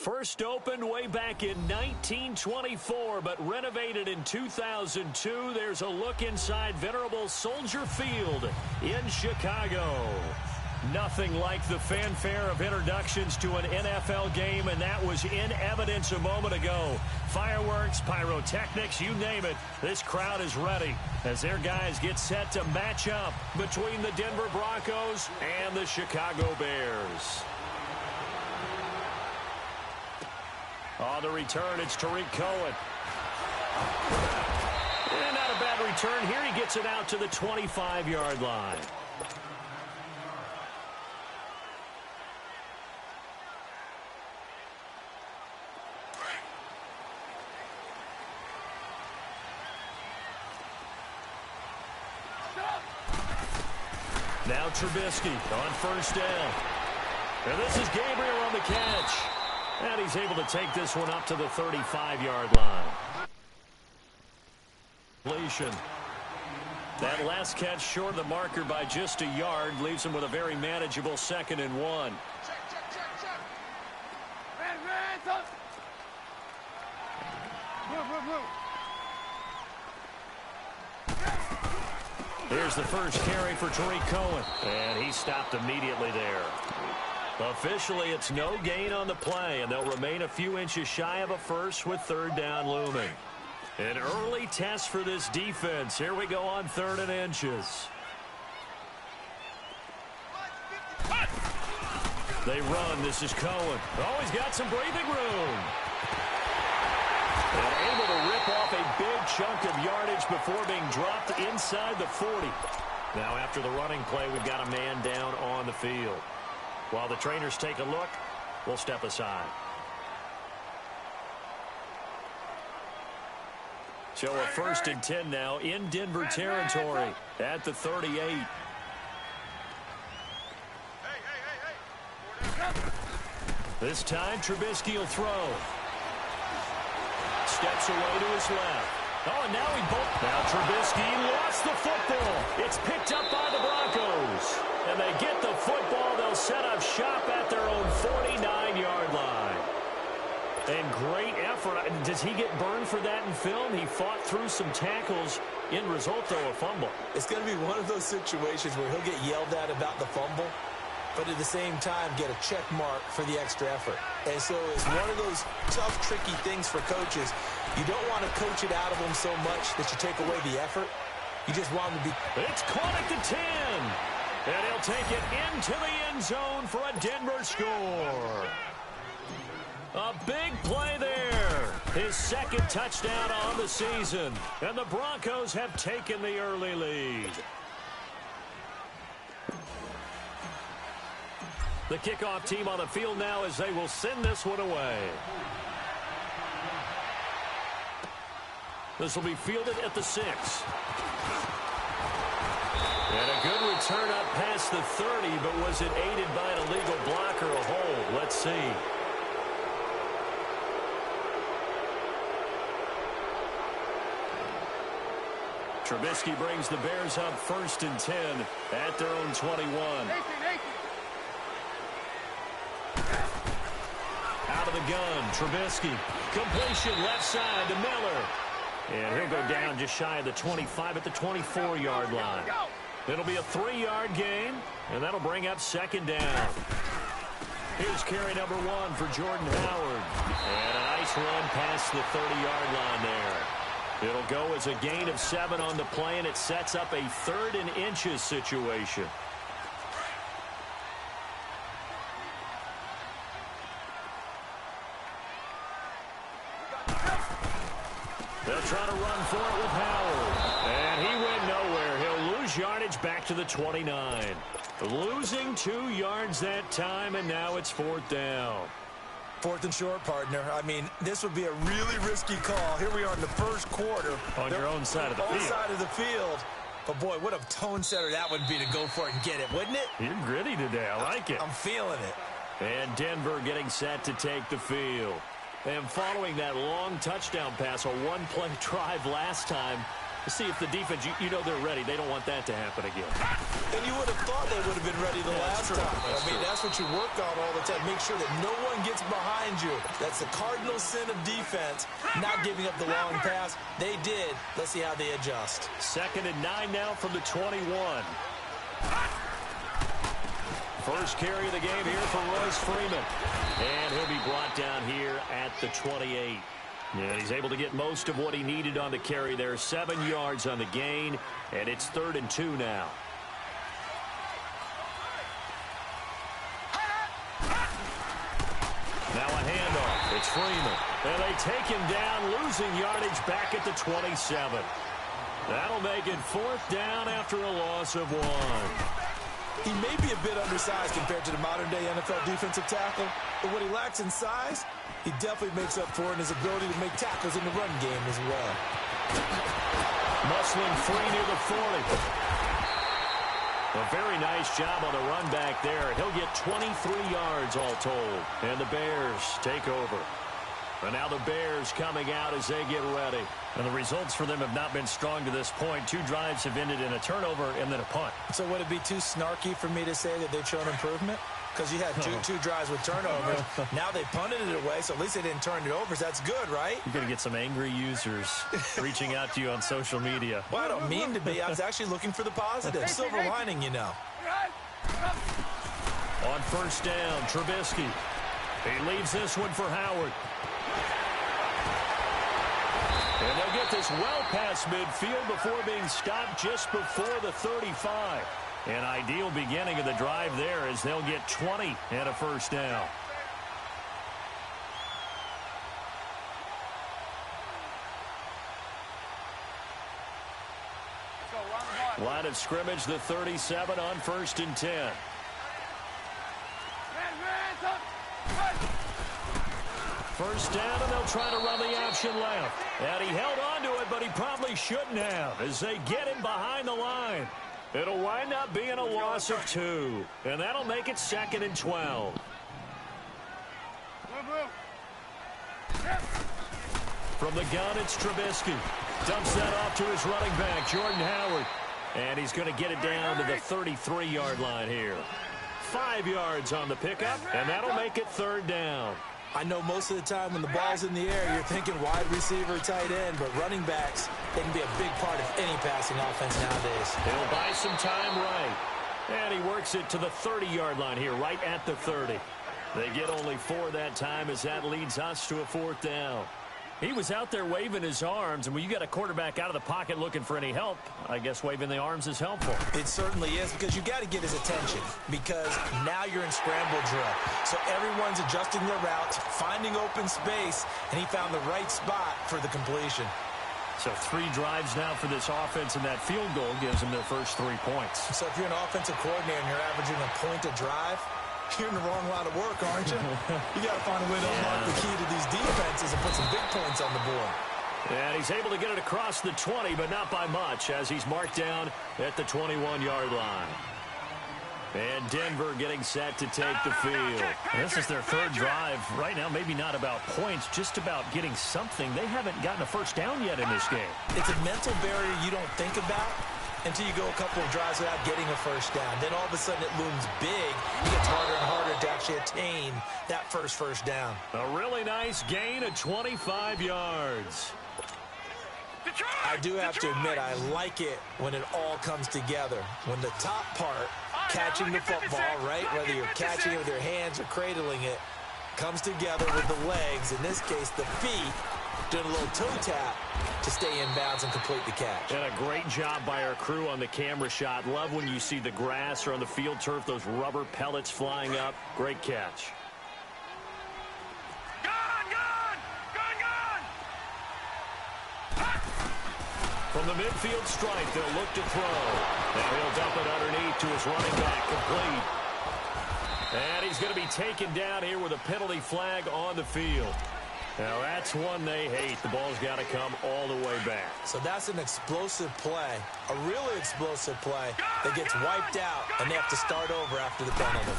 First opened way back in 1924, but renovated in 2002. There's a look inside venerable Soldier Field in Chicago. Nothing like the fanfare of introductions to an NFL game, and that was in evidence a moment ago. Fireworks, pyrotechnics, you name it. This crowd is ready as their guys get set to match up between the Denver Broncos and the Chicago Bears. On the return, it's Tariq Cohen. And not a bad return here. He gets it out to the 25-yard line. Now Trubisky on first down. And this is Gabriel on the catch. And he's able to take this one up to the 35-yard line. That last catch short of the marker by just a yard leaves him with a very manageable 2nd and 1. Here's the first carry for Tariq Cohen. And he stopped immediately there. Officially, it's no gain on the play, and they'll remain a few inches shy of a first with 3rd down looming. An early test for this defense. Here we go on 3rd and inches. They run. This is Cohen. Oh, he's got some breathing room. And able to rip off a big chunk of yardage before being dropped inside the 40. Now, after the running play, we've got a man down on the field. While the trainers take a look, we'll step aside. So a 1st and 10 now in Denver territory at the 38. This time, Trubisky will throw. Steps away to his left. Oh, and now Now Trubisky lost the football. It's picked up by the Broncos. And they get the football. They'll set up shop at their own 49-yard line. And great effort. Does he get burned for that in film? He fought through some tackles. End result, though, a fumble. It's going to be one of those situations where he'll get yelled at about the fumble, but at the same time get a check mark for the extra effort. And so it's one of those tough, tricky things for coaches. You don't want to coach it out of them so much that you take away the effort. You just want them to be... It's caught at the 10. And he'll take it into the end zone for a Denver score. A big play there. His 2nd touchdown on the season. And the Broncos have taken the early lead. The kickoff team on the field now as they will send this one away. This will be fielded at the 6. And a good return up past the 30, but was it aided by an illegal block or a hold? Let's see. Trubisky brings the Bears up 1st and 10 at their own 21. Out of the gun, Trubisky. Completion left side to Miller. And he'll go down just shy of the 25 at the 24-yard line. It'll be a 3-yard gain, and that'll bring up 2nd down. Here's carry number 1 for Jordan Howard. And a nice run past the 30-yard line there. It'll go as a gain of 7 on the play, and it sets up a 3rd and inches situation. They'll try to run for it with Howard. And he went nowhere. He'll lose yardage back to the 29. Losing 2 yards that time, and now it's 4th down. 4th and short, partner. I mean, this would be a really risky call. Here we are in the 1st quarter. On your own side of the field. On side of the field. But, boy, what a tone setter that would be to go for it and get it, wouldn't it? You're gritty today. I like it. I'm feeling it. And Denver getting set to take the field. And following that long touchdown pass, a 1-play drive last time, See if the defense, you know they're ready. They don't want that to happen again. And you would have thought they would have been ready the last time. That's what you work on all the time. Make sure that no one gets behind you. That's the cardinal sin of defense, not giving up the long pass. They did. Let's see how they adjust. 2nd and 9 now from the 21. First carry of the game here for Royce Freeman. And he'll be brought down here at the 28. And he's able to get most of what he needed on the carry there. 7 yards on the gain, and it's 3rd and 2 now. Now a handoff. It's Freeman. And they take him down, losing yardage back at the 27. That'll make it 4th down after a loss of 1. He may be a bit undersized compared to the modern-day NFL defensive tackle, but what he lacks in size, he definitely makes up for in his ability to make tackles in the run game as well. Muscling free near the 40. A very nice job on the run back there. He'll get 23 yards all told. And the Bears take over. And now the Bears coming out as they get ready. And the results for them have not been strong to this point. 2 drives have ended in a turnover and then a punt. So would it be too snarky for me to say that they've shown improvement? Because you had two drives with turnovers. Now they punted it away, so at least they didn't turn it over. So that's good, right? You're going to get some angry users reaching out to you on social media. Well, I don't mean to be. I was actually looking for the positive. Silver lining, you know. On 1st down, Trubisky. He leaves this one for Howard. And they'll get this well past midfield before being stopped just before the 35. An ideal beginning of the drive there as they'll get 20 and a 1st down. Line of scrimmage, the 37 on 1st and 10. First down, and they'll try to run the option left. And he held on to it, but he probably shouldn't have as they get him behind the line. It'll wind up being a loss of 2, and that'll make it 2nd and 12. From the gun, it's Trubisky. Dumps that off to his running back, Jordan Howard. And he's going to get it down to the 33-yard line here. 5 yards on the pickup, and that'll make it 3rd down. I know most of the time when the ball's in the air, you're thinking wide receiver, tight end, but running backs, they can be a big part of any passing offense nowadays. He'll buy some time right. And he works it to the 30-yard line here, right at the 30. They get only 4 that time as that leads us to a 4th down. He was out there waving his arms, and when you got a quarterback out of the pocket looking for any help, I guess waving the arms is helpful. It certainly is, because you got to get his attention, because now you're in scramble drill. So everyone's adjusting their routes, finding open space, and he found the right spot for the completion. So 3 drives now for this offense, and that field goal gives them their first 3 points. So if you're an offensive coordinator and you're averaging a point a drive, you're in the wrong line of work, aren't you? You got to find a way to unlock the key to these defenses and put some big points on the board. And he's able to get it across the 20, but not by much, as he's marked down at the 21-yard line. And Denver getting set to take the field. And this is their 3rd drive. Right now, maybe not about points, just about getting something. They haven't gotten a 1st down yet in this game. It's a mental barrier you don't think about until you go a couple of drives without getting a 1st down. Then all of a sudden it looms big. It gets harder and harder to actually attain that first down. A really nice gain of 25 yards. I do have to admit, I like it when it all comes together. When the top part, catching the football, right, whether you're catching it with your hands or cradling it, comes together with the legs, in this case the feet, doing a little toe tap to stay in bounds and complete the catch. And a great job by our crew on the camera shot. Love when you see the grass or on the field turf, those rubber pellets flying up. Great catch. From the midfield stripe, they'll look to throw. And he'll dump it underneath to his running back, complete. And he's going to be taken down here with a penalty flag on the field. Now, that's one they hate. The ball's got to come all the way back. So that's an explosive play, a really explosive play that gets wiped out, and they have to start over after the penalty.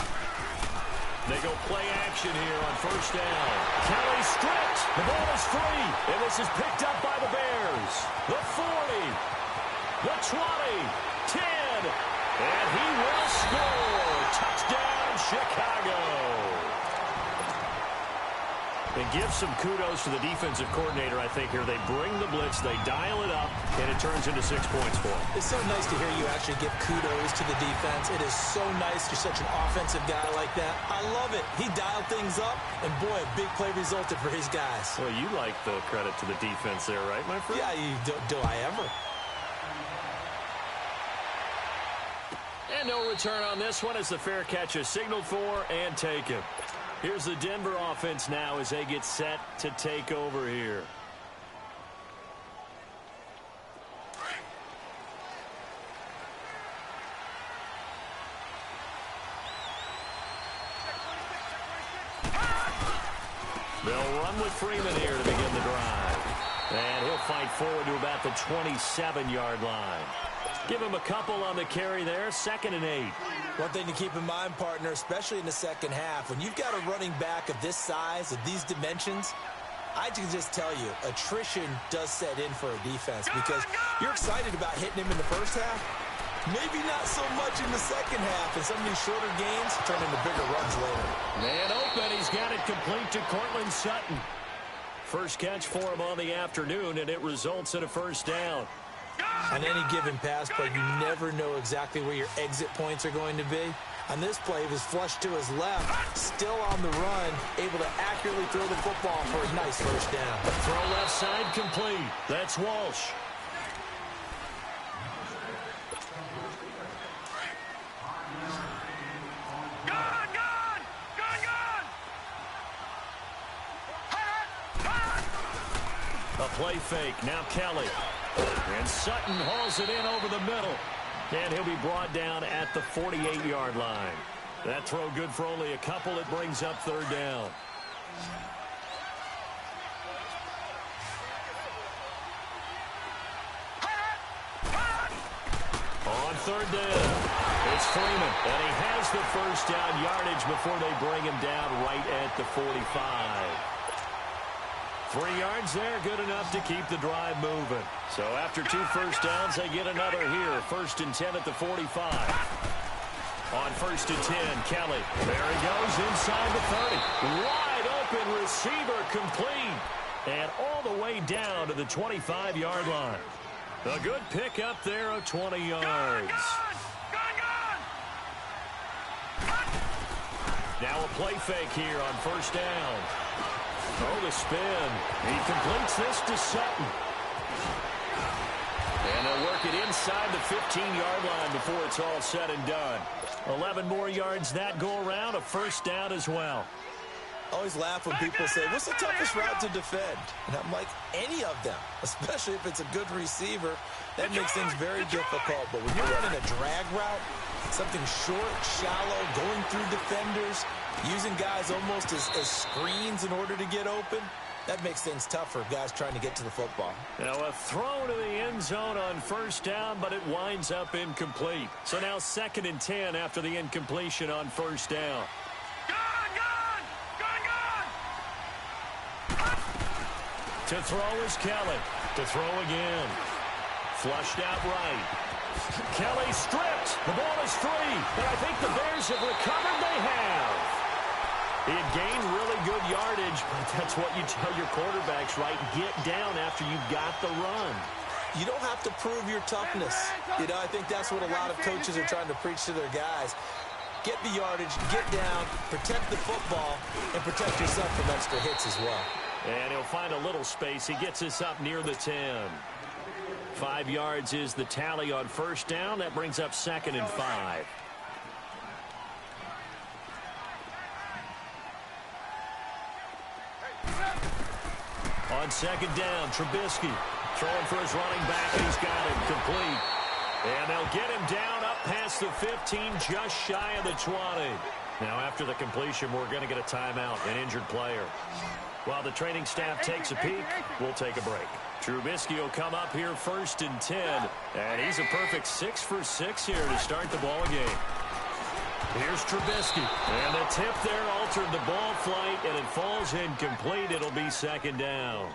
They go play action here on 1st down. Kelly stripped. The ball is free, and this is picked up by the Bears. The 40. the 20, 10, and he will score. Touchdown, Chicago. And give some kudos to the defensive coordinator, I think, here. They bring the blitz, they dial it up, and it turns into 6 points for them. It's so nice to hear you actually give kudos to the defense. It is so nice you're such an offensive guy like that. I love it. He dialed things up, and boy, a big play resulted for his guys. Well, you like the credit to the defense there, right, my friend? Yeah, do I ever? And no return on this one as the fair catch is signaled for and taken. Here's the Denver offense now as they get set to take over here. They'll run with Freeman here to begin the drive. And he'll fight forward to about the 27-yard line. Give him a couple on the carry there, 2nd and 8. One thing to keep in mind, partner, especially in the second half, when you've got a running back of this size, of these dimensions, I can just tell you, attrition does set in for a defense because you're excited about hitting him in the first half. Maybe not so much in the second half, and some of these shorter gains turn into bigger runs later. Man open, he's got it complete to Cortland Sutton. First catch for him on the afternoon, and it results in a first down. On any given pass play, you never know exactly where your exit points are going to be. On this play, he was flushed to his left, still on the run, able to accurately throw the football for a nice first down. Throw left side complete. That's Walsh. A play fake. Now Kelly. And Sutton hauls it in over the middle. And he'll be brought down at the 48-yard line. That throw good for only a couple. It brings up 3rd down. On 3rd down, it's Freeman. And he has the first down yardage before they bring him down right at the 45. 3 yards there, good enough to keep the drive moving. So after 2 first downs, they get another here. 1st and 10 at the 45. On 1st and 10, Kelly. There he goes inside the 30. Wide open receiver complete. And all the way down to the 25-yard line. A good pickup there of 20 yards. Now a play fake here on 1st down. Oh, the spin. He completes this to Sutton. And they'll work it inside the 15-yard line before it's all said and done. 11 more yards that go around, a first down as well. I always laugh when people say, what's the toughest route to defend? And I'm like, any of them, especially if it's a good receiver. That makes things very difficult. But when you're running a drag route, something short, shallow, going through defenders, using guys almost as screens in order to get open, that makes things tough for guys trying to get to the football. Now a throw to the end zone on 1st down, but it winds up incomplete. So now 2nd and 10 after the incompletion on 1st down. To throw is Kelly. To throw again. Flushed out right. Kelly stripped. The ball is free. But I think the Bears have recovered. They have. He had gained really good yardage, but that's what you tell your quarterbacks, right? Get down after you've got the run. You don't have to prove your toughness. You know, I think that's what a lot of coaches are trying to preach to their guys. Get the yardage, get down, protect the football, and protect yourself from extra hits as well. And he'll find a little space. He gets us up near the 10. 5 yards is the tally on 1st down. That brings up 2nd and 5. On 2nd down, Trubisky throwing for his running back, and he's got him complete. And they'll get him down up past the 15, just shy of the 20. Now, after the completion, we're going to get a timeout, an injured player. While the training staff takes a peek, we'll take a break. Trubisky will come up here 1st and 10, and he's a perfect 6 for 6 here to start the ball game. Here's Trubisky, and the tip there altered the ball flight, and it falls incomplete. It'll be 2nd down.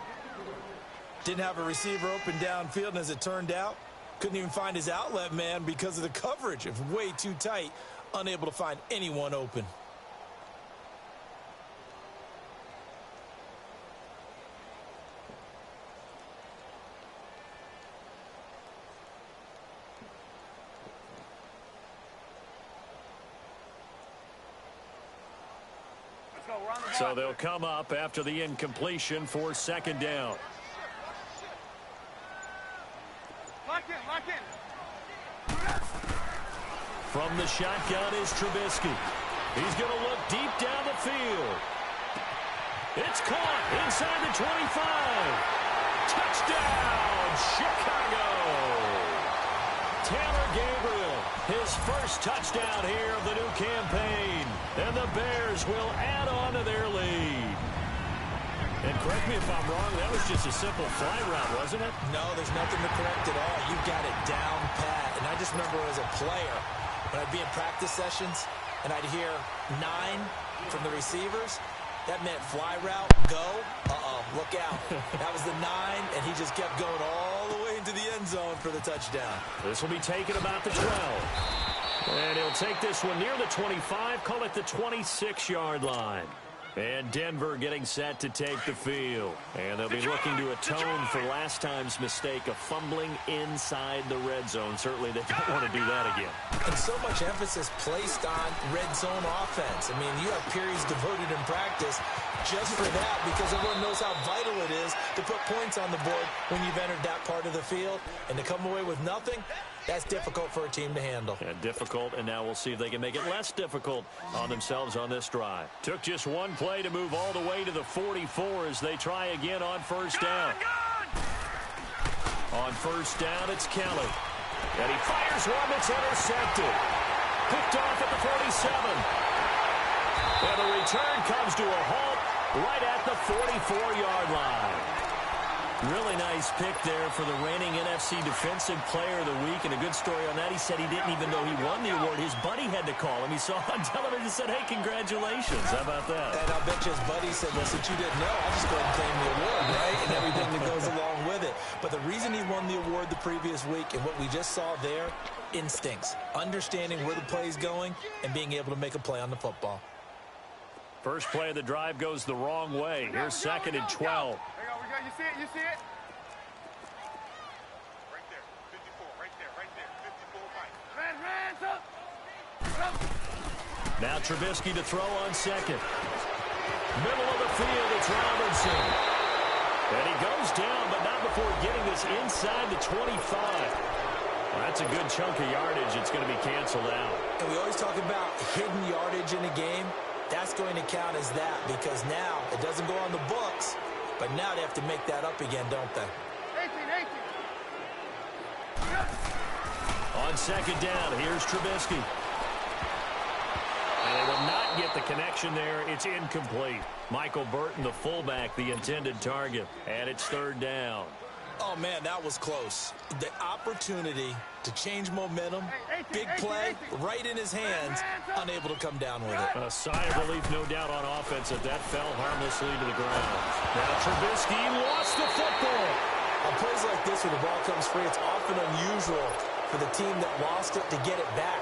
Didn't have a receiver open downfield, and as it turned out, Couldn't even find his outlet man because of the coverage. It was way too tight. Unable to find anyone open. So they'll come up after the incompletion for second down. Lock in. From the shotgun is Trubisky. He's going to look deep down the field. It's caught inside the 25. Touchdown, Chicago. Taylor Gabriel, his first touchdown here of the new campaign. And the Bears will add on to their lead. And correct me if I'm wrong, that was just a simple fly route, wasn't it? No, there's nothing to correct at all. You got it down pat. And I just remember as a player, when I'd be in practice sessions and I'd hear 9 from the receivers, that meant fly route, go, look out. That was the 9, and he just kept going all the way into the end zone for the touchdown. This will be taken about the 12. And he'll take this one near the 25, call it the 26-yard line. And Denver getting set to take the field. And they'll be looking to atone for last time's mistake of fumbling inside the red zone. Certainly they don't want to do that again. And so much emphasis placed on red zone offense. I mean, you have periods devoted in practice just for that because everyone knows how vital it is to put points on the board when you've entered that part of the field. And to come away with nothing, that's difficult for a team to handle. Yeah, difficult, and now we'll see if they can make it less difficult on themselves on this drive. Took just one play to move all the way to the 44 as they try again on first down. On first down, it's Kelly. And he fires one that's intercepted. Picked off at the 47. And the return comes to a halt right at the 44-yard line. Really nice pick there for the reigning NFC Defensive Player of the Week. And a good story on that. He said he didn't even know he won the award. His buddy had to call him. He saw on television and said, hey, congratulations. How about that? And I bet you his buddy said, well, since you didn't know, I'll just go ahead and claim the award, right? And everything that goes along with it. But the reason he won the award the previous week and what we just saw there, instincts. Understanding where the play is going and being able to make a play on the football. First play of the drive goes the wrong way. Here's second and 12. You see it? Right there. 54. Right there. 54. Now Trubisky to throw on second. Middle of the field, it's Robinson. And he goes down, but not before getting this inside the 25. Well, that's a good chunk of yardage. It's going to be canceled out. And we always talk about hidden yardage in a game. That's going to count as that because now it doesn't go on the books, but now they have to make that up again, don't they? 18. On second down, here's Trubisky. And they will not get the connection there. It's incomplete. Michael Burton, the fullback, the intended target. And it's third down. Oh, man, that was close. The opportunity to change momentum, big play, right in his hands, unable to come down with it. A sigh of relief, no doubt, on offense if that fell harmlessly to the ground. Now Trubisky lost the football. On plays like this where the ball comes free, it's often unusual for the team that lost it to get it back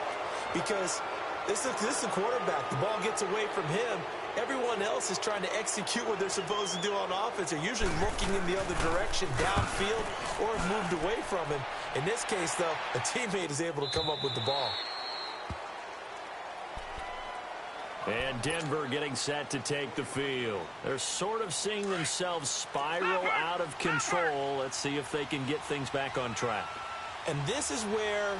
because this is the quarterback. The ball gets away from him. Everyone else is trying to execute what they're supposed to do on offense. They're usually looking in the other direction, downfield, or have moved away from him. In this case, though, a teammate is able to come up with the ball. And Denver getting set to take the field. They're sort of seeing themselves spiral out of control. Let's see if they can get things back on track. And this is where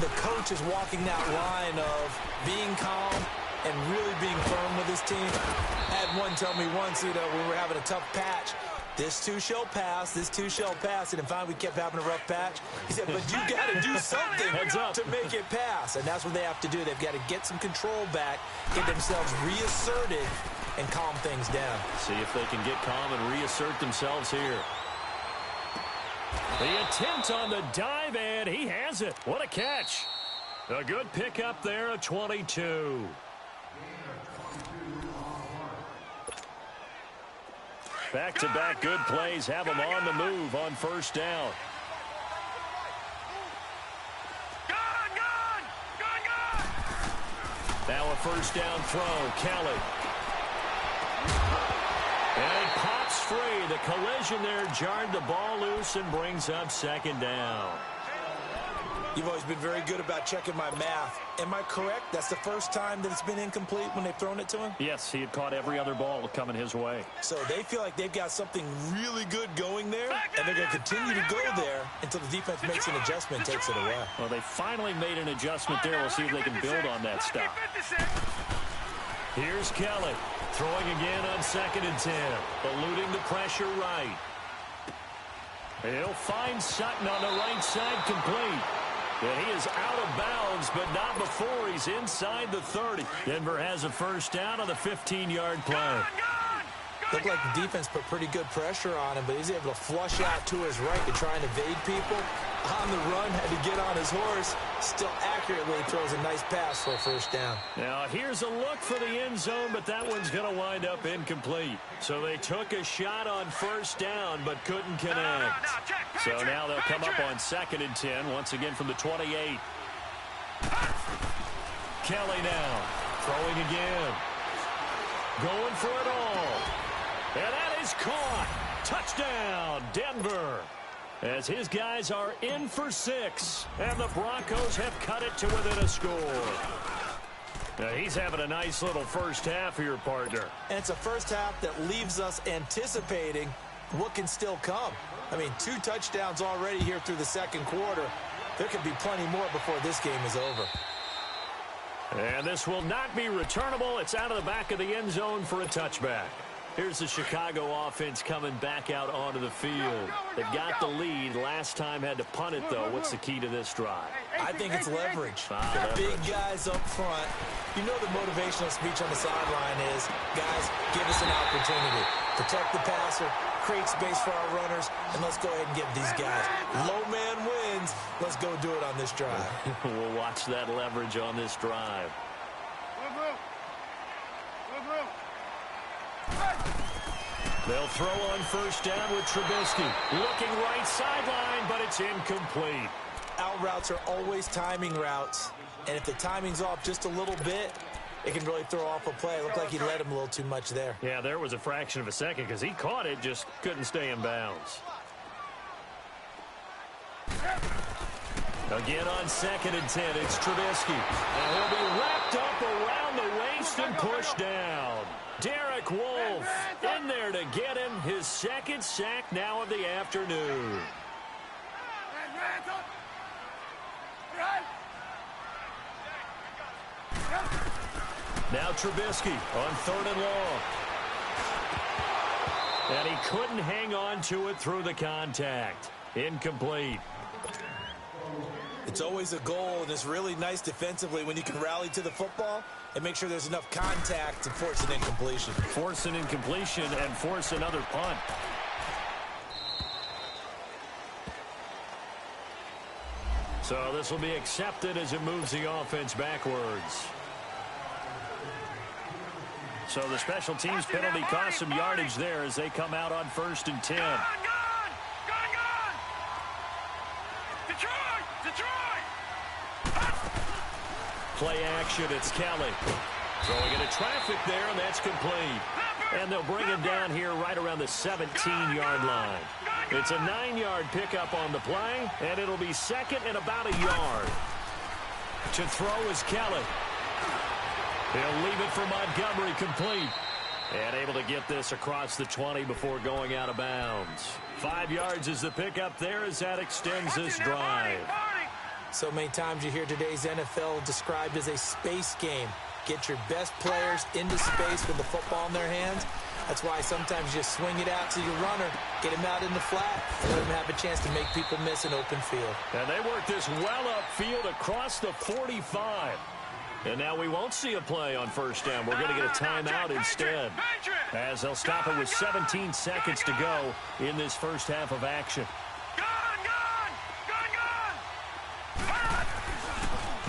the coach is walking that line of being calm and really being firm with his team. I had one tell me once, we were having a tough patch. This too shall pass, this too shall pass. And finally we kept having a rough patch. He said, but you got to do something to make it pass. And that's what they have to do. They've got to get some control back, get themselves reasserted, and calm things down. See if they can get calm and reassert themselves here. The attempt on the dive, and he has it. What a catch. A good pickup there, a 22. Back-to-back good plays have them on the move on first down. Now a first down throw. Kelly. And it pops free. The collision there jarred the ball loose and brings up second down. You've always been very good about checking my math. Am I correct? That's the first time that it's been incomplete when they've thrown it to him? Yes, he had caught every other ball coming his way. So they feel like they've got something really good going there, and they're going to continue to go there until the defense makes an adjustment and takes it away. Well, they finally made an adjustment there. We'll see if they can build on that stop. Here's Kelly, throwing again on 2nd and 10, eluding the pressure right. He'll find Sutton on the right side, complete. And he is out of bounds, but not before he's inside the 30. Denver has a first down on the 15-yard play. Looked like the defense put pretty good pressure on him, but he's able to flush out to his right to try and evade people. On the run, had to get on his horse. Still accurately throws a nice pass for a first down. Now, here's a look for the end zone, but that one's going to wind up incomplete. So they took a shot on first down, but couldn't connect. So now they'll come up on 2nd and 10, once again from the 28. Kelly now, throwing again. Going for it all. And that is caught. Touchdown, Denver. As his guys are in for 6. And the Broncos have cut it to within a score. Now he's having a nice little first half here, partner. And it's a first half that leaves us anticipating what can still come. I mean, 2 touchdowns already here through the second quarter. There could be plenty more before this game is over. And this will not be returnable. It's out of the back of the end zone for a touchback. Here's the Chicago offense coming back out onto the field. They've got the lead. Last time had to punt it, though. What's the key to this drive? I think it's leverage. Leverage. Big guys up front. You know the motivational speech on the sideline is, guys, give us an opportunity. Protect the passer, create space for our runners, and let's go ahead and give these guys. Low man wins. Let's go do it on this drive. We'll watch that leverage on this drive. They'll throw on first down with Trubisky. Looking right sideline, but it's incomplete. Out routes are always timing routes. And if the timing's off just a little bit, it can really throw off a play. It looked like he led him a little too much there. Yeah, there was a fraction of a second because he caught it, just couldn't stay in bounds. Again on 2nd and 10, it's Trubisky. And he'll be wrapped up around the waist and pushed down. Derek Wolfe in there to get him his 2nd sack now of the afternoon. Now Trubisky on 3rd and long. And he couldn't hang on to it through the contact. Incomplete. It's always a goal, and it's really nice defensively when you can rally to the football and make sure there's enough contact to force an incompletion. Force an incompletion and force another punt. So this will be accepted as it moves the offense backwards. So the special teams penalty cost some yardage there as they come out on 1st and 10. Play action, it's Kelly. Throwing into traffic there, and that's complete. And they'll bring him down here right around the 17-yard line. It's a 9-yard pickup on the play, and it'll be 2nd and about a yard. To throw is Kelly. He'll leave it for Montgomery, complete. And able to get this across the 20 before going out of bounds. 5 yards is the pickup there as that extends this drive. So many times you hear today's NFL described as a space game. Get your best players into space with the football in their hands. That's why sometimes you swing it out to your runner, get him out in the flat, and let him have a chance to make people miss an open field. And they work this well upfield across the 45. And now we won't see a play on first down. We're going to get a timeout instead, as they'll stop it with 17 seconds to go in this first half of action.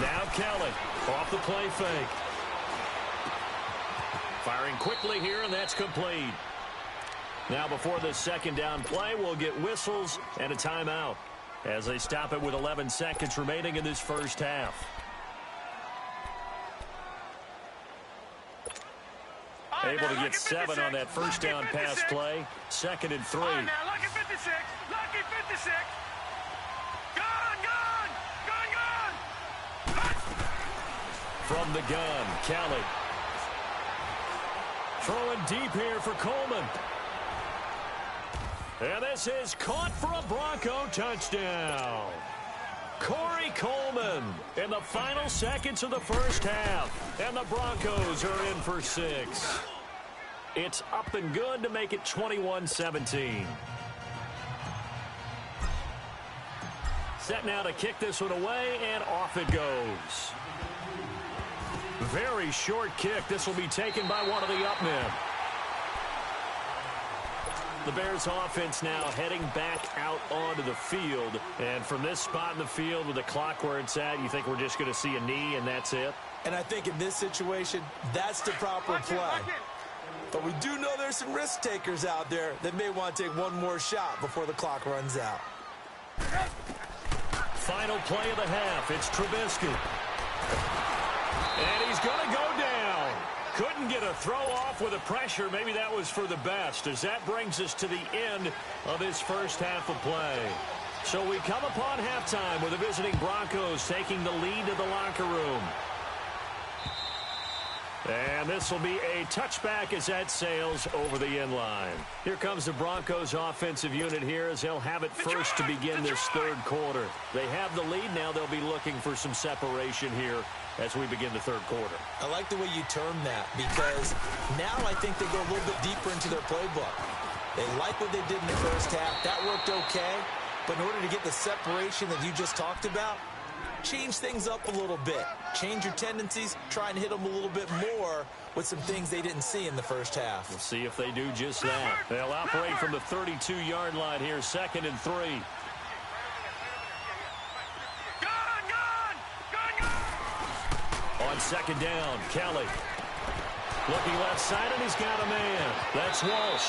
Now Kelly off the play fake. Firing quickly here, and that's complete. Now before this second down play, we'll get whistles and a timeout as they stop it with 11 seconds remaining in this first half. Able to get 7 on that first down pass play. 2nd and 3. Now, lucky 56. Lucky 56. Gone. From the gun, Kelly. Throwing deep here for Coleman. And this is caught for a Bronco touchdown. Corey Coleman in the final seconds of the first half. And the Broncos are in for 6. It's up and good to make it 21-17. Set now to kick this one away, and off it goes. Very short kick. This will be taken by one of the up men. The Bears offense now heading back out onto the field. And from this spot in the field with the clock where it's at, you think we're just going to see a knee and that's it? And I think in this situation, that's the proper play. But we do know there's some risk takers out there that may want to take one more shot before the clock runs out. Final play of the half. It's Trubisky. And he's going to go down. Couldn't get a throw off with the pressure. Maybe that was for the best, as that brings us to the end of this first half of play. So we come upon halftime with the visiting Broncos taking the lead to the locker room. And this will be a touchback as that sails over the end line. Here comes the Broncos offensive unit here as they'll have it first to begin this third quarter. They have the lead now. They'll be looking for some separation here as we begin the third quarter. I like the way you term that, because now I think they go a little bit deeper into their playbook. They like what they did in the first half. That worked okay. But in order to get the separation that you just talked about, change things up a little bit. Change your tendencies. Try and hit them a little bit more with some things they didn't see in the first half. We'll see if they do just that. They'll operate from the 32-yard line here, 2nd and 3. On 2nd down, Kelly. Looking left side, and he's got a man. That's Walsh.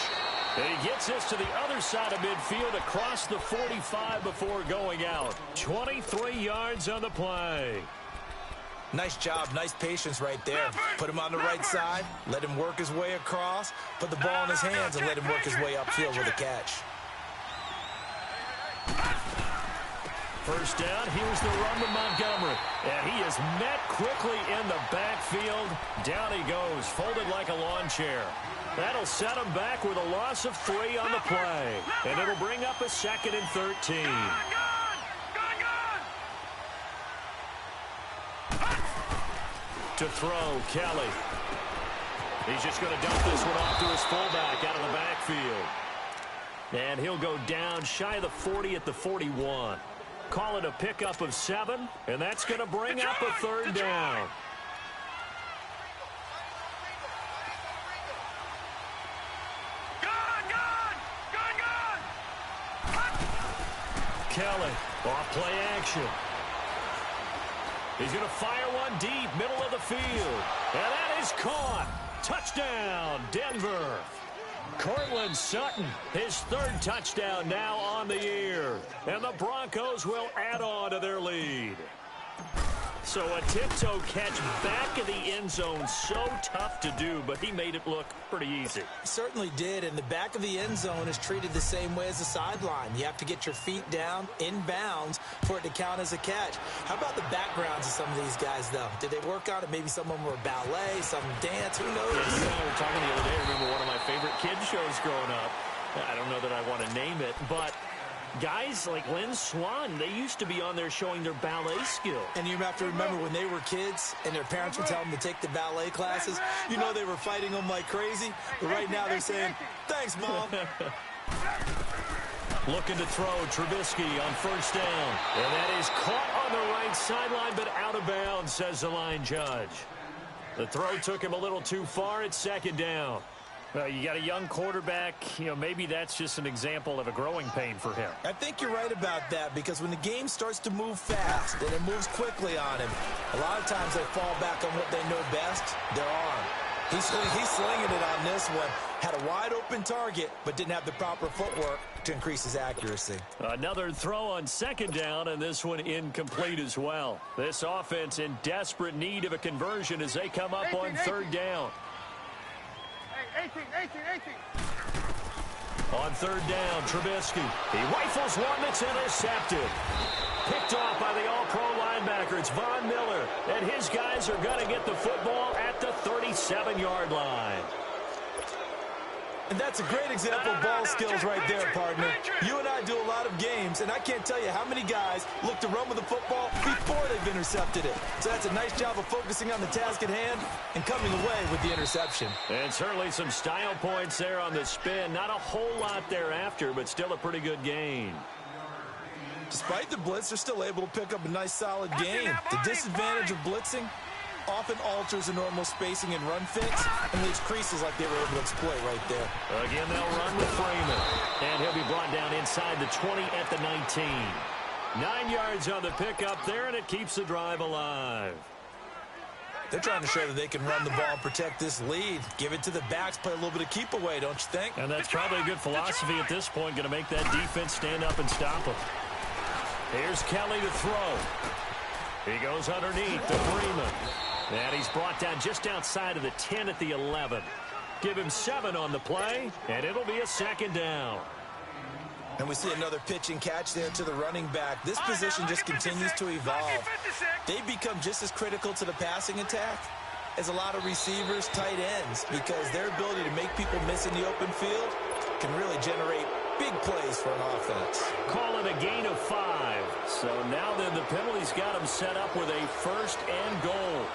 And he gets this to the other side of midfield across the 45 before going out. 23 yards on the play. Nice job, nice patience right there. Put him on the right side, let him work his way across, put the ball in his hands, and let him work his way upfield with a catch. First down, here's the run to Montgomery. And he is met quickly in the backfield. Down he goes, folded like a lawn chair. That'll set him back with a loss of 3 on the play. And it'll bring up a 2nd and 13. To throw, Kelly. He's just going to dump this one off to his fullback out of the backfield. And he'll go down shy of the 40 at the 41. Call it a pickup of 7, and that's going to bring up a 3rd down. Kelly, off play action. He's going to fire one deep, middle of the field. And that is caught. Touchdown, Denver. Cortland Sutton, his 3rd touchdown now on the year. And the Broncos will add on to their lead. So a tiptoe catch back of the end zone, so tough to do, but he made it look pretty easy. Certainly did, and the back of the end zone is treated the same way as the sideline. You have to get your feet down, in bounds, for it to count as a catch. How about the backgrounds of some of these guys, though? Did they work on it? Maybe some of them were ballet, some dance, who knows? Yeah, you and I were talking the other day. I remember one of my favorite kids shows growing up. I don't know that I want to name it, but guys like Lynn Swan, they used to be on there showing their ballet skill. And you have to remember when they were kids and their parents would tell them to take the ballet classes, you know they were fighting them like crazy. But right now they're saying, thanks, Mom. Looking to throw, Trubisky on 1st down. And that is caught on the right sideline, but out of bounds, says the line judge. The throw took him a little too far. It's 2nd down. You got a young quarterback, maybe that's just an example of a growing pain for him. I think you're right about that, because when the game starts to move fast and it moves quickly on him, a lot of times they fall back on what they know best, their arm. He's slinging it on this one. Had a wide open target, but didn't have the proper footwork to increase his accuracy. Another throw on 2nd down, and this one incomplete as well. This offense in desperate need of a conversion as they come up on 3rd down. On third down, Trubisky. He rifles one that's intercepted. Picked off by the all-pro linebacker. It's Von Miller. And his guys are going to get the football at the 37-yard line. And that's a great example of ball skills right there, partner. You and I do a lot of games, and I can't tell you how many guys look to run with the football before they've intercepted it. So that's a nice job of focusing on the task at hand and coming away with the interception. And certainly some style points there on the spin. Not a whole lot thereafter, but still a pretty good gain. Despite the blitz, they're still able to pick up a nice, solid gain. The disadvantage of blitzing often alters the normal spacing and run fits and leaves creases like they were able to exploit right there. Again, they'll run with Freeman. And he'll be brought down inside the 20 at the 19. 9 yards on the pickup there, and it keeps the drive alive. They're trying to show that they can run the ball and protect this lead. Give it to the backs, play a little bit of keep away, don't you think? And that's probably a good philosophy at this point, going to make that defense stand up and stop them. Here's Kelly to throw. He goes underneath to Freeman. And he's brought down just outside of the 10 at the 11. Give him 7 on the play, and it'll be a second down. And we see another pitch and catch there to the running back. This position just continues to evolve. They become just as critical to the passing attack as a lot of receivers, tight ends, because their ability to make people miss in the open field can really generate big plays for an offense. Call it a gain of 5. So now then the penalty's got him set up with a first and goal.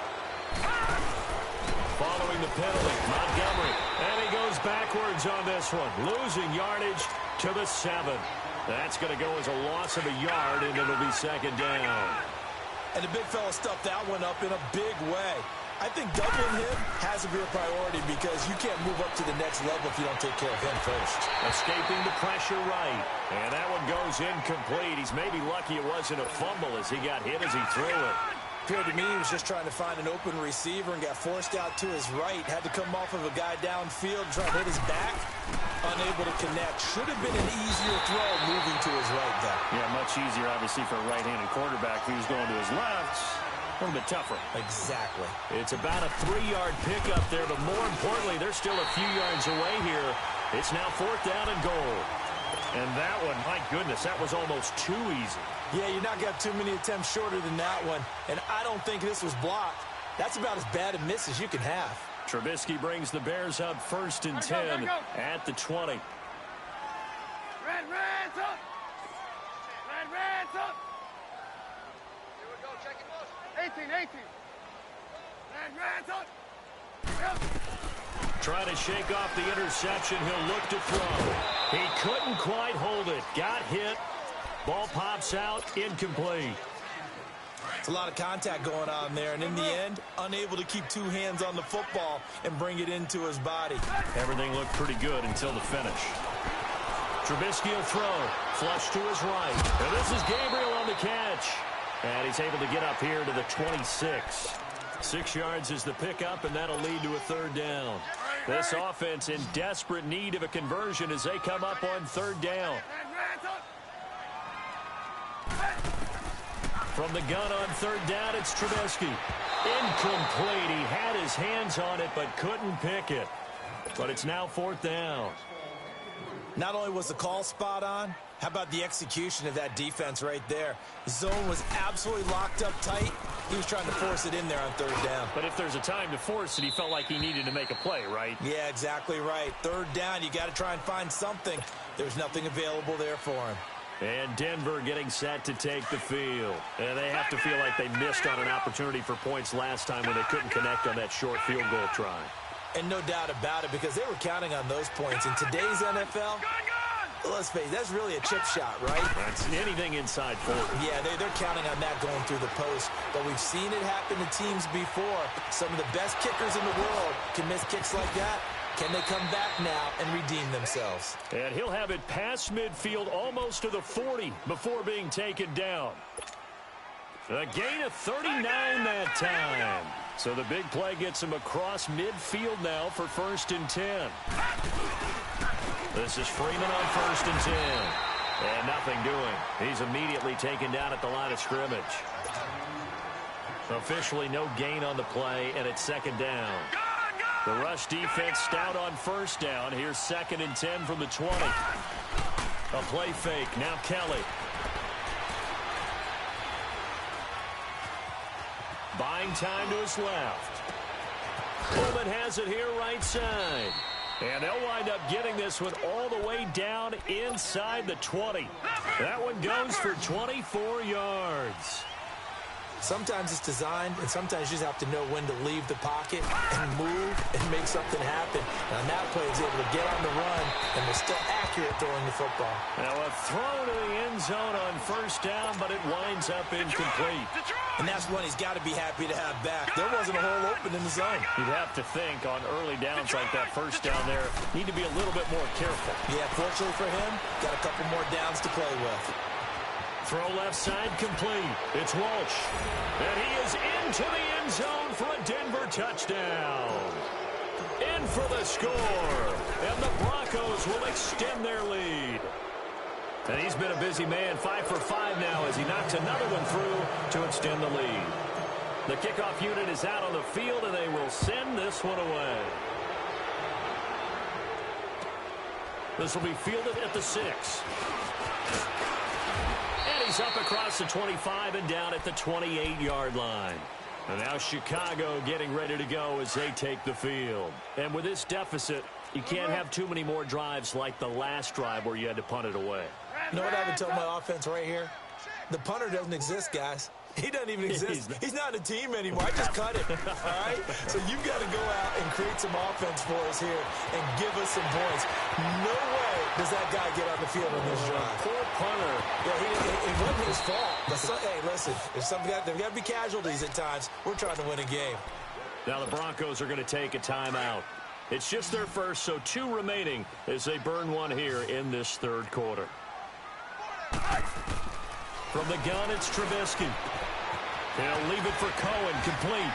Following the penalty, Montgomery. And he goes backwards on this one. Losing yardage to the 7. That's going to go as a loss of a yard, and it'll be second down. And the big fella stuffed that one up in a big way. I think doubling him has to be a priority because you can't move up to the next level if you don't take care of him first. Escaping the pressure right. And that one goes incomplete. He's maybe lucky it wasn't a fumble as he got hit as he threw it. Appeared to me he was just trying to find an open receiver and got forced out to his right. Had to come off of a guy downfield and try to hit his back. Unable to connect. Should have been an easier throw moving to his right there. Yeah, much easier obviously for a right-handed quarterback who's going to his left. A little bit tougher. Exactly. It's about a 3-yard pickup there, but more importantly, they're still a few yards away here. It's now 4th down and goal. And that one, my goodness, that was almost too easy. Yeah, you're not got too many attempts shorter than that one. And I don't think this was blocked. That's about as bad a miss as you can have. Trubisky brings the Bears up 1st and 10 at the 20. Reds up! Reds up! 18. Reds up! Yep. Trying to shake off the interception. He'll look to throw. He couldn't quite hold it. Got hit. Ball pops out. Incomplete. It's a lot of contact going on there, and in the end, unable to keep 2 hands on the football and bring it into his body. Everything looked pretty good until the finish. Trubisky will throw. Flush to his right. And this is Gabriel on the catch. And he's able to get up here to the 26. 6 yards is the pickup, and that'll lead to a 3rd down. This offense in desperate need of a conversion as they come up on 3rd down. From the gun on 3rd down, it's Trubisky. Incomplete. He had his hands on it, but couldn't pick it. But it's now 4th down. Not only was the call spot on, how about the execution of that defense right there? The zone was absolutely locked up tight. He was trying to force it in there on 3rd down. But if there's a time to force it, he felt like he needed to make a play, right? Yeah, exactly right. 3rd down, you got to try and find something. There's nothing available there for him. And Denver getting set to take the field. And they have to feel like they missed on an opportunity for points last time when they couldn't connect on that short field goal try. And no doubt about it, because they were counting on those points. In today's NFL, let's face it, that's really a chip shot, right? That's anything inside 40. Yeah, they're counting on that going through the post. But we've seen it happen to teams before. Some of the best kickers in the world can miss kicks like that. Can they come back now and redeem themselves? And he'll have it past midfield almost to the 40 before being taken down. A gain of 39 that time. So the big play gets him across midfield now for 1st and 10. This is Freeman on 1st and 10. And nothing doing. He's immediately taken down at the line of scrimmage. Officially no gain on the play, and it's 2nd down. The rush defense stout on first down. Here's 2nd and 10 from the 20. A play fake. Now Kelly. Buying time to his left. Coleman has it here right side. And they'll wind up getting this one all the way down inside the 20. That one goes for 24 yards. Sometimes it's designed, and sometimes you just have to know when to leave the pocket and move and make something happen. And on that play, he's able to get on the run, and they're still accurate throwing the football. Now a throw to the end zone on first down, but it winds up incomplete. And that's one he's got to be happy to have back. There wasn't a hole open in the zone. You'd have to think on early downs like that first down there, need to be a little bit more careful. Yeah, fortunately for him, got a couple more downs to play with. Throw left side complete. It's Walsh. And he is into the end zone for a Denver touchdown. In for the score. And the Broncos will extend their lead. And he's been a busy man, 5 for 5 now as he knocks another one through to extend the lead. The kickoff unit is out on the field, and they will send this one away. This will be fielded at the 6. And he's up across the 25 and down at the 28-yard line. And now Chicago getting ready to go as they take the field. And with this deficit, you can't have too many more drives like the last drive where you had to punt it away. You know what I would tell my offense right here? The punter doesn't exist, guys. He doesn't even exist. He's not a team anymore. I just cut him, all right? So you've got to go out and create some offense for us here and give us some points. No way does that guy get on the field on this drive. Poor punter. Yeah, it wasn't his fault. But hey, listen, there's got to be casualties at times. We're trying to win a game. Now the Broncos are going to take a timeout. It's just their first, so 2 remaining as they burn one here in this third quarter. From the gun, it's Trubisky. He'll leave it for Cohen, complete.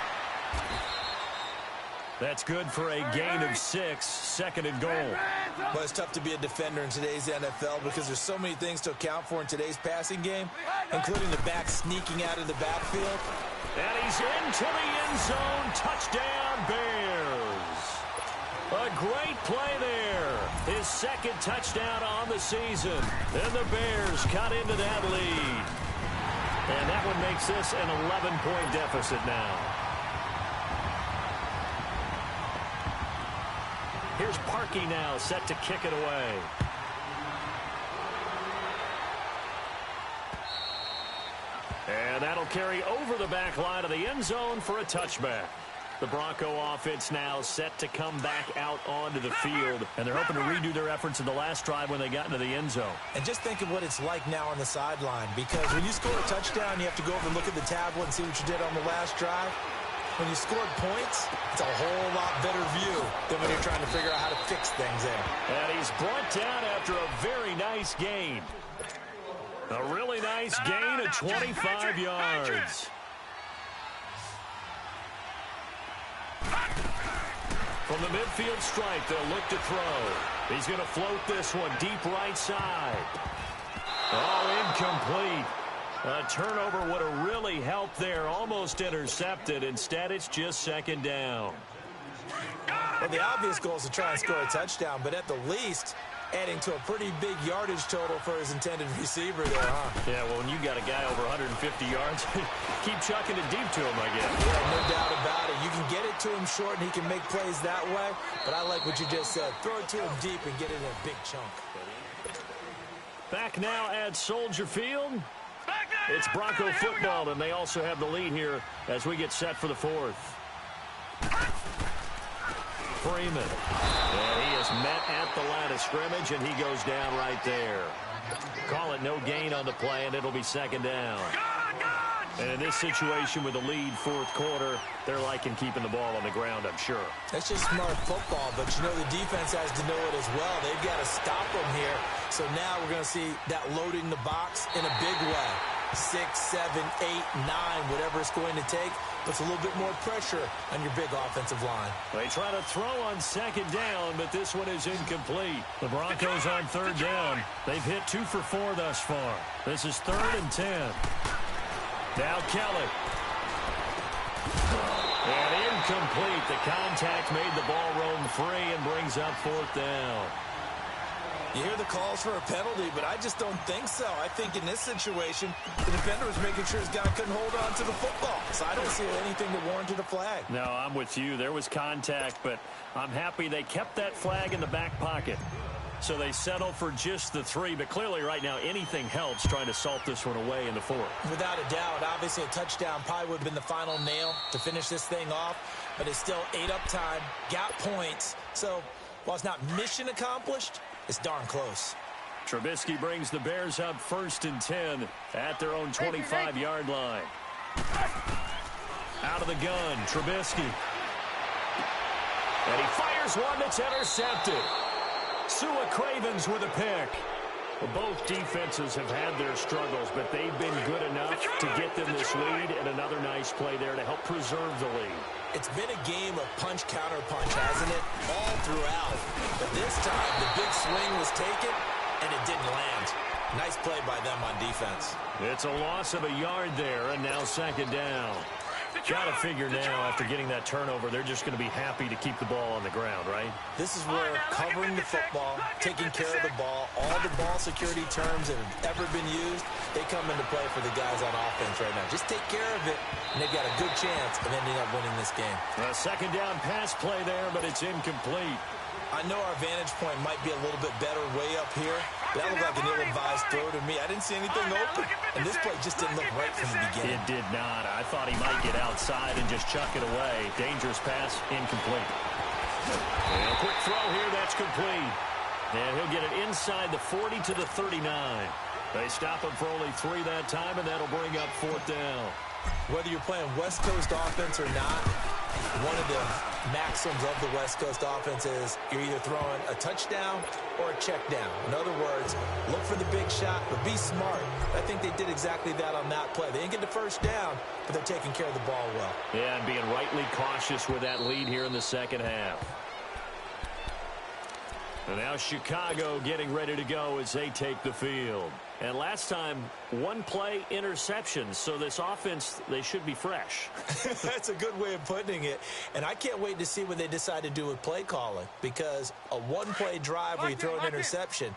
That's good for a gain of 6, 2nd and goal. Well, it's tough to be a defender in today's NFL because there's so many things to account for in today's passing game, including the back sneaking out of the backfield. And he's into the end zone. Touchdown, Bears. A great play there. His 2nd touchdown on the season. And the Bears cut into that lead. And that one makes this an 11-point deficit now. Here's Parkey now set to kick it away. And that'll carry over the back line of the end zone for a touchback. The Bronco offense now set to come back out onto the field. And they're hoping to redo their efforts in the last drive when they got into the end zone. And just think of what it's like now on the sideline. Because when you score a touchdown, you have to go over and look at the tablet and see what you did on the last drive. When you scored points, it's a whole lot better view than when you're trying to figure out how to fix things there. And he's brought down after a very nice gain. A really nice gain of 25 yards. From the midfield stripe, they'll look to throw. He's going to float this one deep right side. Oh, incomplete. A turnover would have really helped there. Almost intercepted. Instead, it's just 2nd down. Well, the obvious goal is to try and score a touchdown, but at the least, adding to a pretty big yardage total for his intended receiver there, huh? Yeah, well, when you got a guy over 150 yards, keep chucking it deep to him, I guess. Yeah, no doubt about it. You can get it to him short, and he can make plays that way, but I like what you just said. Throw it to him deep and get it in a big chunk. Back now at Soldier Field. It's Bronco football, and they also have the lead here as we get set for the 4th. Freeman. And he is met at the line of scrimmage, and he goes down right there. Call it no gain on the play, and it'll be 2nd down. And in this situation with the lead 4th quarter, they're liking keeping the ball on the ground, I'm sure. That's just smart football, but you know the defense has to know it as well. They've got to stop them here. So now we're going to see that loading the box in a big way. 6, 7, 8, 9, whatever it's going to take. Puts a little bit more pressure on your big offensive line. They try to throw on 2nd down, but this one is incomplete. The Broncos on 3rd down. They've hit 2 for 4 thus far. This is 3rd and 10. Now Kelly. And Incomplete. The contact made the ball roam free and brings up fourth down. You hear the calls for a penalty, but I just don't think so. I think in this situation, the defender was making sure his guy couldn't hold on to the football. So I don't see anything that warranted a flag. No, I'm with you. There was contact, but I'm happy they kept that flag in the back pocket. So they settled for just the 3, but clearly right now anything helps trying to salt this one away in the 4th. Without a doubt, obviously a touchdown probably would have been the final nail to finish this thing off, but it's still 8 up time, got points. So while it's not mission accomplished, it's darn close. Trubisky brings the Bears up 1st and 10 at their own 25-yard line. Out of the gun, Trubisky. And he fires one that's intercepted. Sua Cravens with a pick. Well, both defenses have had their struggles, but they've been good enough to get them this lead, and another nice play there to help preserve the lead. It's been a game of punch-counter-punch, hasn't it? All throughout. But this time, the big swing was taken, and it didn't land. Nice play by them on defense. It's a loss of a yard there, and now 2nd down. Got to figure now, after getting that turnover, they're just going to be happy to keep the ball on the ground, right? This is where covering the football, taking care of the ball, all the ball security terms that have ever been used, they come into play for the guys on offense right now. Just take care of it, and they've got a good chance of ending up winning this game. A 2nd down pass play there, but it's incomplete. I know our vantage point might be a little bit better way up here. That looked like an ill-advised throw to me. I didn't see anything open, and this play just didn't look right from the beginning. It did not. I thought he might get outside and just chuck it away. Dangerous pass, incomplete. And a quick throw here, that's complete. And he'll get it inside the 40 to the 39. They stop him for only 3 that time, and that'll bring up 4th down. Whether you're playing West Coast offense or not, one of the maxims of the West Coast offense is you're either throwing a touchdown or a check down. In other words, look for the big shot, but be smart. I think they did exactly that on that play. They didn't get the 1st down, but they're taking care of the ball well. Yeah, and being rightly cautious with that lead here in the 2nd half. And now Chicago getting ready to go as they take the field. And last time, 1 play interception. So this offense, they should be fresh. That's a good way of putting it. And I can't wait to see what they decide to do with play calling. Because a 1-play drive where you throw an interception,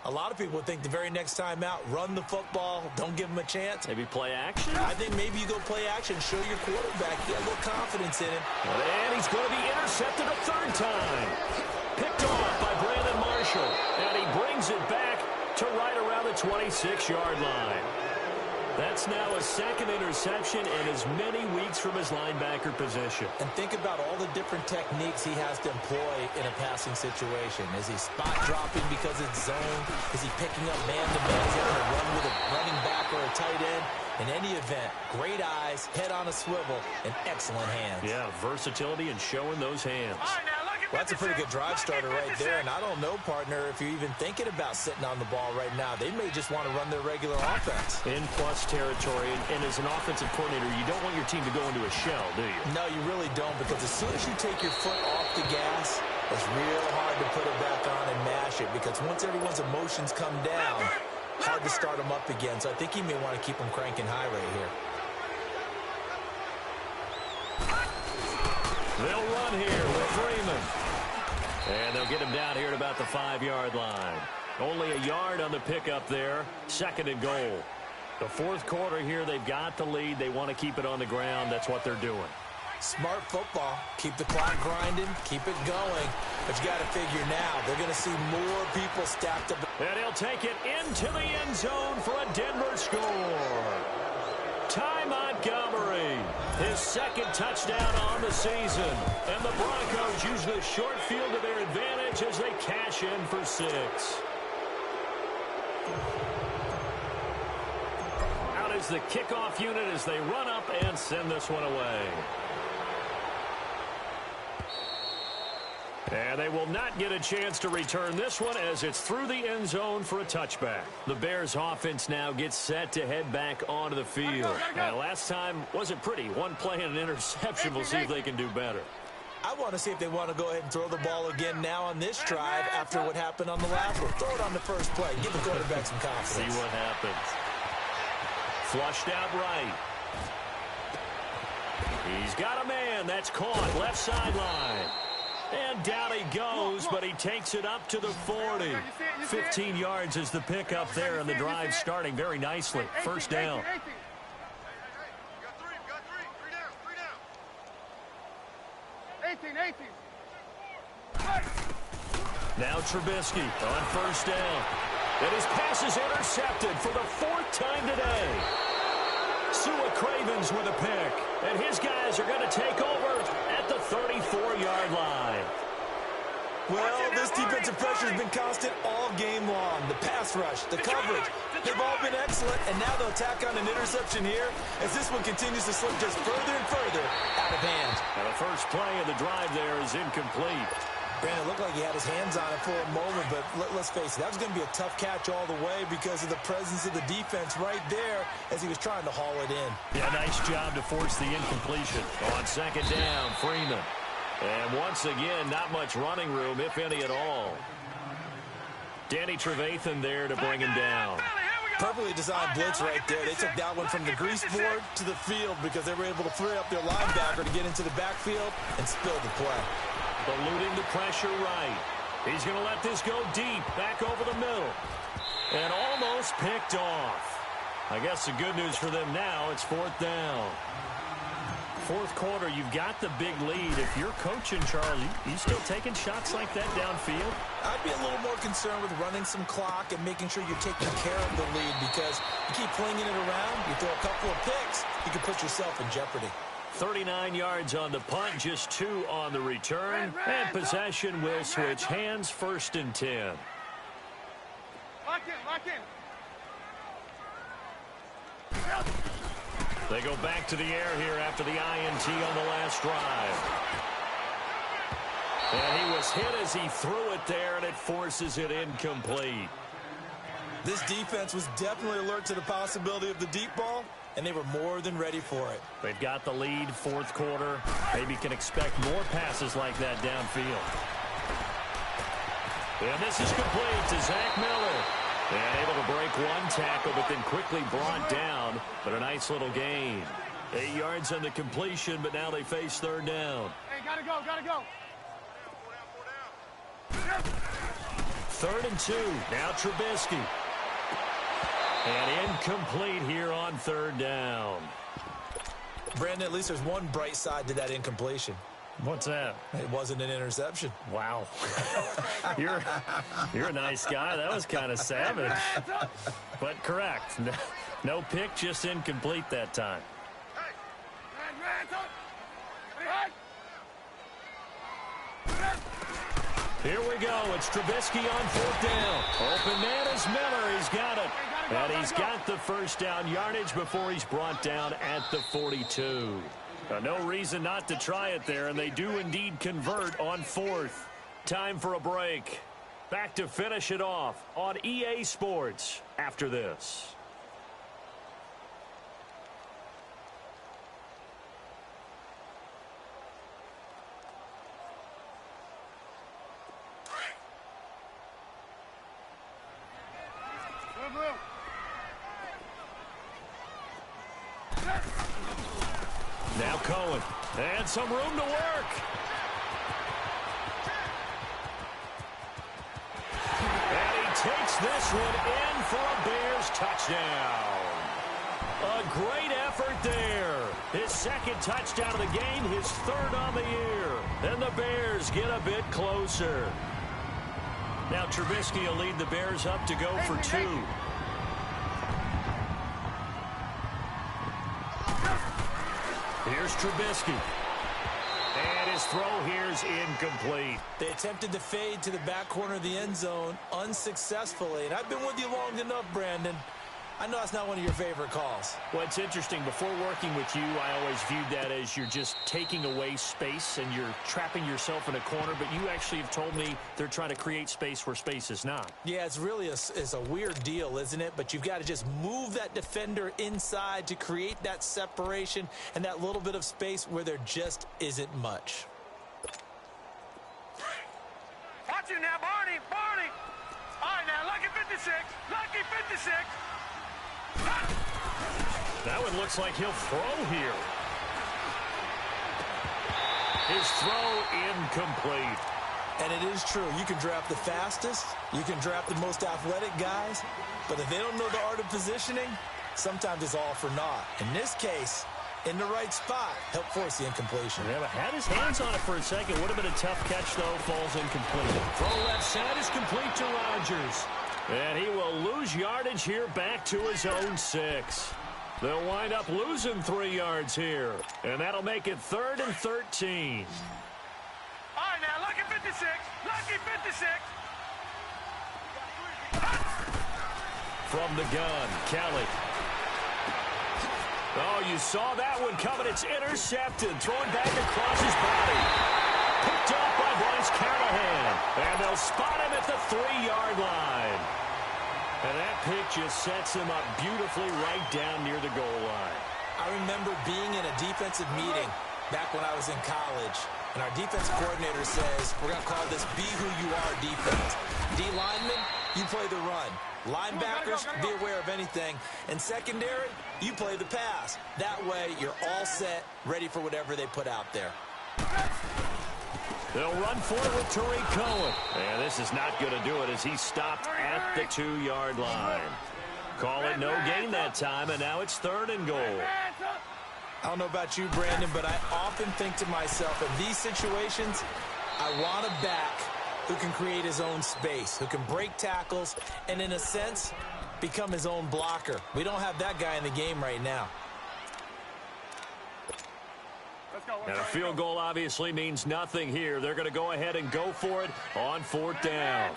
a lot of people would think the very next time out, run the football, don't give them a chance. Maybe play action? I think maybe you go play action, show your quarterback you got a little confidence in him. And he's going to be intercepted a 3rd time. Picked off by Brandon Marshall. And he brings it back to right around the 26-yard line. That's now a 2nd interception and as many weeks from his linebacker position. And think about all the different techniques he has to employ in a passing situation. Is he spot dropping because it's zone? Is he picking up man-to-man? Is he going to run with a running back or a tight end? In any event, great eyes, head on a swivel, and excellent hands. Yeah, versatility and showing those hands. Well, that's a pretty good drive starter right there, and I don't know, partner, if you're even thinking about sitting on the ball right now. They may just want to run their regular offense. In plus territory, and as an offensive coordinator, you don't want your team to go into a shell, do you? No, you really don't, because as soon as you take your foot off the gas, it's real hard to put it back on and mash it, because once everyone's emotions come down, hard to start them up again. So I think you may want to keep them cranking high right here. They'll run here with Freeman. And they'll get him down here at about the 5-yard line. Only a yard on the pickup there. 2nd and goal. The 4th quarter here, they've got the lead. They want to keep it on the ground. That's what they're doing. Smart football. Keep the clock grinding. Keep it going. But you got to figure now, they're going to see more people stacked up. And he'll take it into the end zone for a Denver score. Ty Montgomery, his 2nd touchdown on the season. And the Broncos use the short field to their advantage as they cash in for 6. Out is the kickoff unit as they run up and send this one away. And they will not get a chance to return this one as it's through the end zone for a touchback. The Bears offense now gets set to head back onto the field. And last time wasn't pretty. 1 play and an interception. We'll see if they can do better. I want to see if they want to go ahead and throw the ball again now on this drive after what happened on the last one. Throw it on the first play. Give the quarterback some confidence. See what happens. Flushed out right. He's got a man. That's caught. Left sideline. And down he goes, but he takes it up to the 40. 15 yards is the pickup there, and the drive starting very nicely. First down. 18. Now Trubisky on first down. And his pass is intercepted for the 4th time today. Sua Cravens with a pick. And his guys are going to take over at the 34-yard line. Well, this defensive pressure has been constant all game long. The pass rush, the coverage, they've all been excellent, and now they'll tack on an interception here as this one continues to slip just further and further out of hand. And the first play of the drive there is incomplete. Brandon, it looked like he had his hands on it for a moment, but let's face it, that was going to be a tough catch all the way because of the presence of the defense right there as he was trying to haul it in. Yeah, nice job to force the incompletion. On second down, Freeman. And once again, not much running room, if any at all. Danny Trevathan there to bring him down. Perfectly designed blitz right there. They took that one from the grease board to the field because they were able to free up their linebacker to get into the backfield and spill the play. Eluding the pressure right. He's going to let this go deep, back over the middle. And almost picked off. I guess the good news for them now, it's 4th down. 4th quarter, you've got the big lead. If you're coaching, Charles, you still taking shots like that downfield? I'd be a little more concerned with running some clock and making sure you're taking care of the lead because you keep flinging it around, you throw a couple of picks, you can put yourself in jeopardy. 39 yards on the punt, just 2 on the return. And possession will switch hands, 1st and 10. Lock in. They go back to the air here after the INT on the last drive. And he was hit as he threw it there, and it forces it incomplete. This defense was definitely alert to the possibility of the deep ball, and they were more than ready for it. They've got the lead, 4th quarter. Maybe can expect more passes like that downfield. And this is complete to Zach Miller. And able to break one tackle, but then quickly brought down. But a nice little gain. 8 yards on the completion, but now they face 3rd down. Hey, gotta go. 3rd and 2. Now Trubisky. And incomplete here on 3rd down. Brandon, at least there's one bright side to that incompletion. What's that? It wasn't an interception. Wow. You're a nice guy. That was kind of savage. But correct. No pick, just incomplete that time. Here we go. It's Trubisky on 4th down. Open man is Miller. He's got it. And he's got the first down yardage before he's brought down at the 42. No reason not to try it there, and they do indeed convert on 4th. Time for a break. Back to finish it off on EA Sports after this. Now Cohen. And some room to work. And he takes this one in for a Bears touchdown. A great effort there. His 2nd touchdown of the game, his 3rd on the year. And the Bears get a bit closer. Now Trubisky will lead the Bears up to go for 2. Here's Trubisky. And his throw here is incomplete. They attempted to fade to the back corner of the end zone unsuccessfully. And I've been with you long enough, Brandon. I know that's not one of your favorite calls. Well, it's interesting. Before working with you, I always viewed that as you're just taking away space and you're trapping yourself in a corner. But you actually have told me they're trying to create space where space is not. Yeah, it's really a weird deal, isn't it? But you've got to just move that defender inside to create that separation and that little bit of space where there just isn't much. Watch it now, Barney. All right, now, lucky 56. Lucky 56. That one looks like he'll throw here. His throw incomplete. And it is true. You can draft the fastest. You can draft the most athletic guys. But if they don't know the art of positioning, sometimes it's all for naught. In this case, in the right spot, help force the incompletion. Yeah, but had his hands on it for a second. Would have been a tough catch, though. Falls incomplete. Throw left side is complete to Rodgers. And he will lose yardage here back to his own 6. They'll wind up losing 3 yards here. And that'll make it 3rd and 13. All right, now, lucky 56. Lucky 56. From the gun, Kelly. Oh, you saw that one coming. It's intercepted. Thrown back across his body. Picked up by Bryce Callahan. And they'll spot him at the 3-yard line. And that pick just sets him up beautifully right down near the goal line. I remember being in a defensive meeting back when I was in college, and our defense coordinator says, we're going to call this be who you are defense. D lineman, you play the run. Linebackers, be aware of anything. And secondary, you play the pass. That way, you're all set, ready for whatever they put out there. They'll run for it with Tariq Cohen. And this is not going to do it as he stopped at the 2-yard line. Call it no gain that time, and now it's 3rd and goal. I don't know about you, Brandon, but I often think to myself, in these situations, I want a back who can create his own space, who can break tackles, and in a sense, become his own blocker. We don't have that guy in the game right now. And a field goal obviously means nothing here. They're going to go ahead and go for it on 4th down.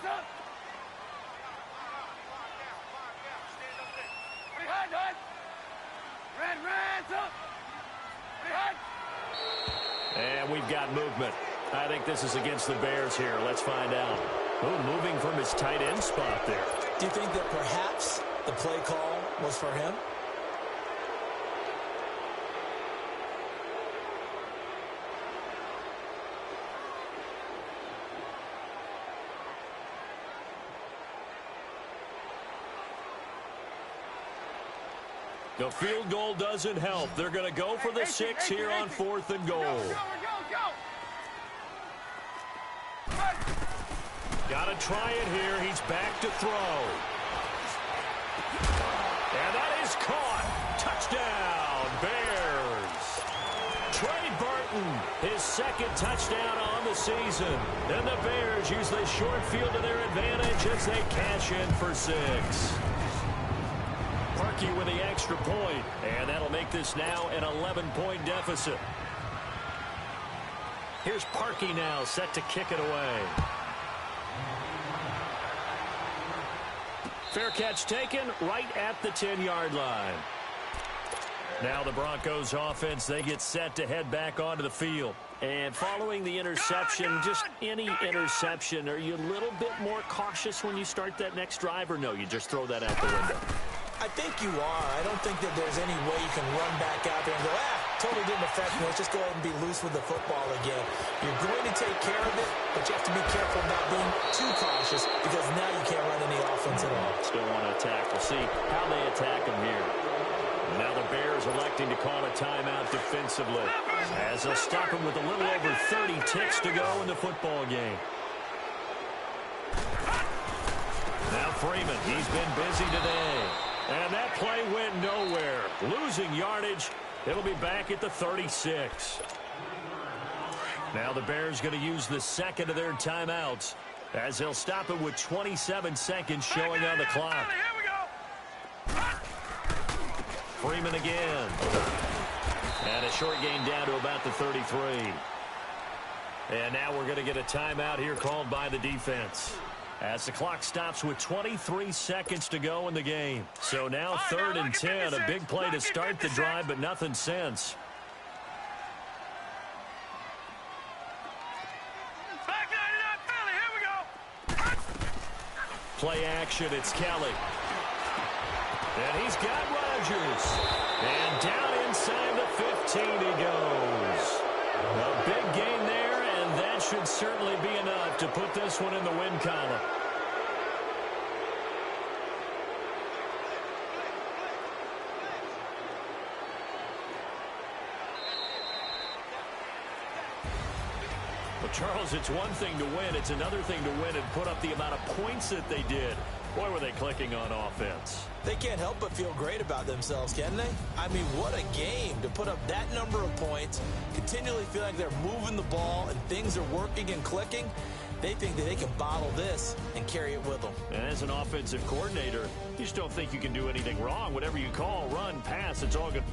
And we've got movement. I think this is against the Bears here. Let's find out. Oh, moving from his tight end spot there. Do you think that perhaps the play call was for him? The field goal doesn't help. They're going to go for the 6 here on 4th and goal. Got to try it here. He's back to throw. And that is caught. Touchdown, Bears. Trey Burton, his 2nd touchdown on the season. And the Bears use the short field to their advantage as they cash in for 6. Parkey with the extra point, and that'll make this now an 11-point deficit. Here's Parkey now, set to kick it away. Fair catch taken right at the 10-yard line. Now the Broncos offense, they get set to head back onto the field. And following the interception, just any interception, are you a little bit more cautious when you start that next drive, or no, you just throw that out the window? I think you are. I don't think that there's any way you can run back out there and go, totally didn't affect me. Let's just go ahead and be loose with the football again. You're going to take care of it, but you have to be careful about being too cautious because now you can't run any offense at all. Still want to attack. We'll see how they attack him here. Now the Bears electing to call a timeout defensively as they'll stop him with a little over 30 ticks to go in the football game. Now Freeman, he's been busy today. And that play went nowhere. Losing yardage. It'll be back at the 36. Now the Bears going to use the 2nd of their timeouts as they'll stop it with 27 seconds showing on the clock. Freeman again. And a short gain down to about the 33. And now we're going to get a timeout here called by the defense as the clock stops with 23 seconds to go in the game. So now 3rd and 10, a big play to start the drive, but nothing since. Play action, it's Kelly. And he's got Rodgers. And down inside the 15 he goes. A big gain there, and that should certainly be enough to put this one in the win column. Well, Charles, it's one thing to win. It's another thing to win and put up the amount of points that they did. Boy, were they clicking on offense. They can't help but feel great about themselves, can they? I mean, what a game to put up that number of points, continually feel like they're moving the ball and things are working and clicking. They think that they can bottle this and carry it with them. And as an offensive coordinator, you just don't think you can do anything wrong. Whatever you call, run, pass, it's all good.